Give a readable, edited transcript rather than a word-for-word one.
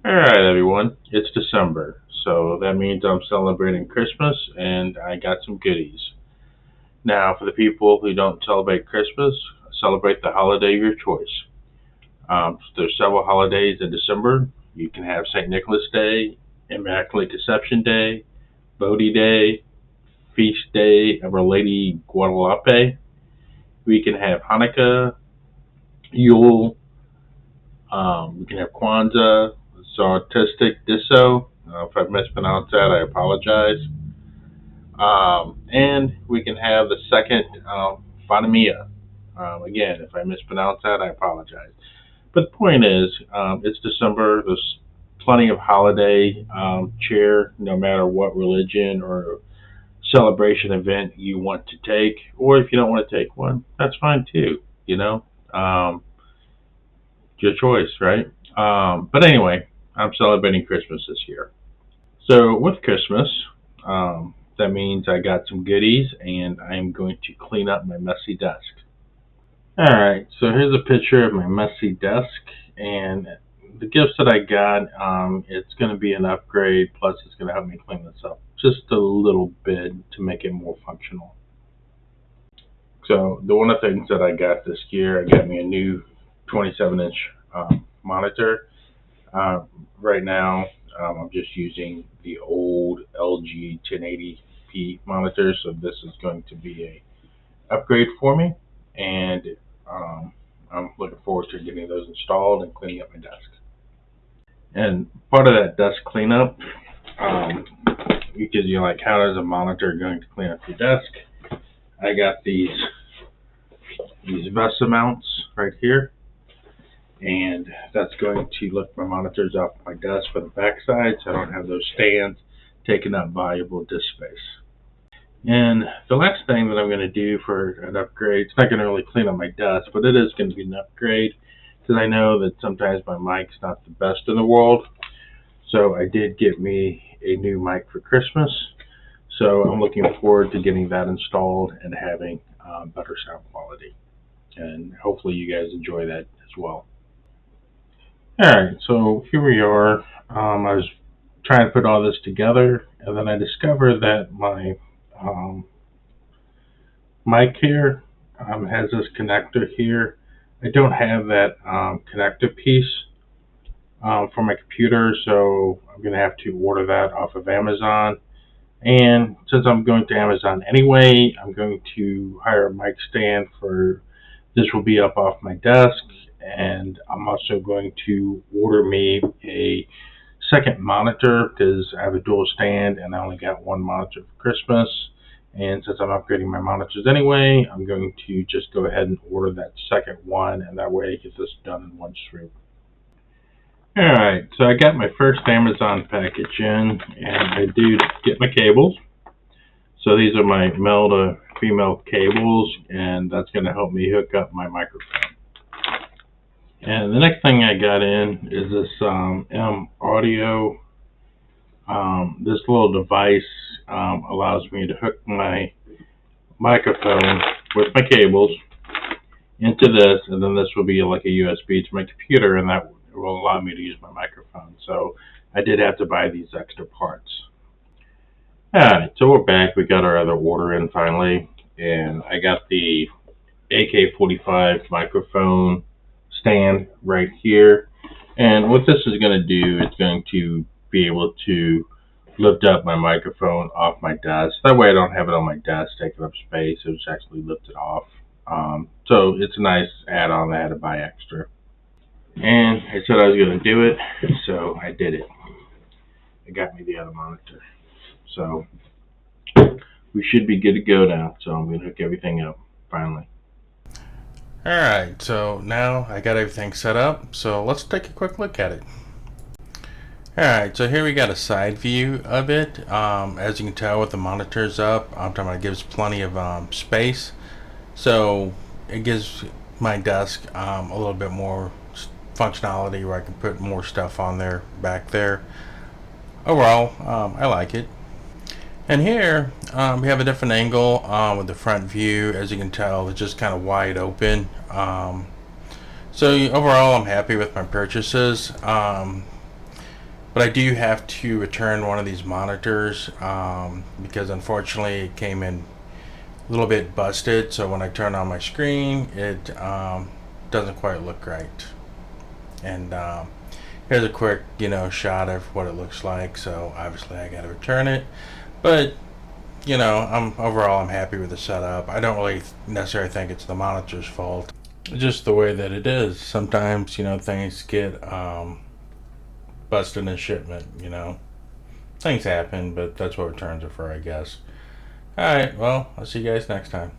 Alright, everyone, it's December, so that means I'm celebrating Christmas and I got some goodies. Now, for the people who don't celebrate Christmas, celebrate the holiday of your choice. There's several holidays in December. You can have St. Nicholas Day, Immaculate Conception Day, Bodhi Day, Feast Day of Our Lady Guadalupe. We can have Hanukkah, Yule. We can have Kwanzaa, Sartistic Disso. If I mispronounced that, I apologize. And we can have the second Phanemia. Again, if I mispronounce that, I apologize. But the point is, it's December. There's plenty of holiday cheer, no matter what religion or celebration event you want to take, or if you don't want to take one, that's fine too. Your choice, right? But anyway, I'm celebrating Christmas this year. So with Christmas, that means I got some goodies, and I'm going to clean up my messy desk. Alright, so here's a picture of my messy desk, and the gifts that I got, it's going to be an upgrade, plus it's going to help me clean this up just a little bit to make it more functional. So one of the things that I got this year, I got me a new 27-inch monitor. Right now, I'm just using the old LG 1080p monitor, so this is going to be a upgrade for me, and I'm looking forward to getting those installed and cleaning up my desk. And part of that desk cleanup, because you're like, how is a monitor going to clean up your desk? I got these VESA mounts right here, and that's going to lift my monitors off my desk for the backside, so I don't have those stands taking up valuable disk space. And the last thing that I'm going to do for an upgrade, it's not going to really clean up my desk, but it is going to be an upgrade, because I know that sometimes my mic's not the best in the world. So I did get me a new mic for Christmas, so I'm looking forward to getting that installed and having better sound quality. And hopefully you guys enjoy that as well. Alright, so here we are. I was trying to put all this together, and then I discovered that my mic here has this connector here. I don't have that connector piece for my computer, so I'm going to have to order that off of Amazon. And since I'm going to Amazon anyway, I'm going to hire a mic stand for this. Will be up off my desk, and I'm also going to order me a second monitor, because I have a dual stand and I only got one monitor for Christmas. And since I'm upgrading my monitors anyway, I'm going to just go ahead and order that second one, and that way I get this done in one swoop. Alright, so I got my first Amazon package in, and I do get my cables. So these are my male to female cables, and that's going to help me hook up my microphone. And the next thing I got in is this M Audio. This little device allows me to hook my microphone with my cables into this, and then this will be like a USB to my computer, and that will allow me to use my microphone. So I did have to buy these extra parts. Alright, so we're back. We got our other order in finally, and I got the AK-45 microphone stand right here. And what this is going to do, it's going to be able to lift up my microphone off my desk. That way I don't have it on my desk taking up space. It was actually lifted off. So it's a nice add-on that I had to buy extra. And I said I was going to do it, so I did it. It got me the other monitor. So we should be good to go now. So I'm going to hook everything up finally. Alright, so now I got everything set up. So let's take a quick look at it. Alright, so here we got a side view of it. As you can tell with the monitors up, I'm talking about it gives plenty of space. So it gives my desk a little bit more functionality where I can put more stuff on there, back there. Overall, I like it. And here we have a different angle with the front view. As you can tell, it's just kind of wide open. So overall, I'm happy with my purchases. But I do have to return one of these monitors because unfortunately it came in a little bit busted. So when I turn on my screen, it doesn't quite look right. And here's a quick, shot of what it looks like. So obviously I got to return it. But I'm happy with the setup. I don't really necessarily think it's the monitor's fault. It's just the way that it is. Sometimes, things get busted in shipment, Things happen, but that's what returns are for, I guess. Alright, well, I'll see you guys next time.